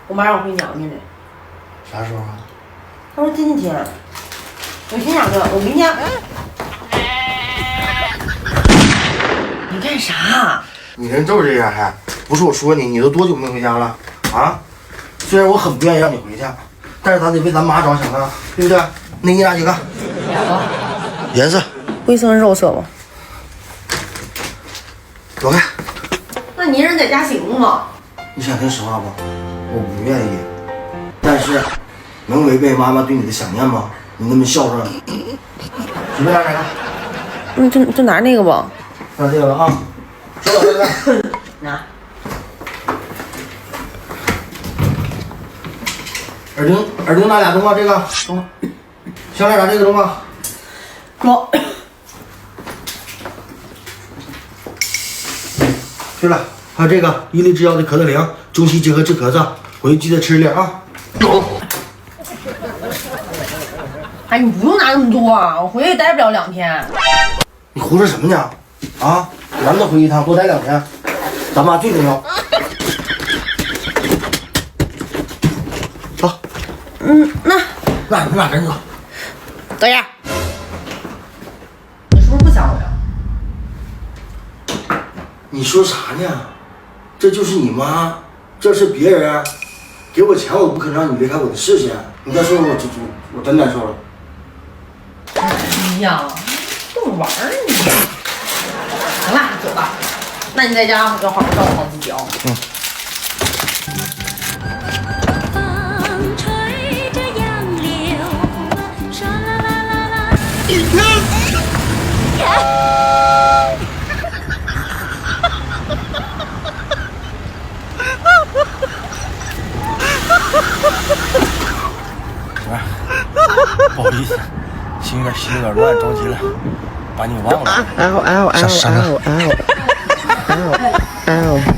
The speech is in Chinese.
我妈让我回娘家呢。啥时候啊？她说今天。我心想着，我明天。你干啥？你人就是这样还？不是我说你都多久没回家了？啊？虽然我很不愿意让你回去，但是咱得为咱妈着想啊，对不对？那你拿几个？颜色？灰色肉色吧。走开。那你一人在家行吗？你想听实话不？我不愿意，但是能违背妈妈对你的想念吗？你那么孝顺，随便拿哪个？就拿那个吧。拿这个了啊！收走这个。拿。耳钉拿俩中吗？这个中。项链拿这个中吗？中。对了，还有这个伊利制药的可乐灵，中西结合治咳嗽，回去记得吃点啊。哎，你不用拿那么多啊，我回去待不了2天。你胡说什么呢？啊，难得回一趟，多待2天，咱妈最重要。走。那真走。等一下，你是不是不想我呀？你说啥呢？这就是你妈，这是别人。给我钱，我不可能让你离开我的视线。你再说我真难受了。哎呀，逗玩儿你！行了，走吧。那你在家要好好照顾好自己哦。风吹着杨柳，唰啦啦啦啦。不好意思，心有点乱，着急了，把你忘了。Ow.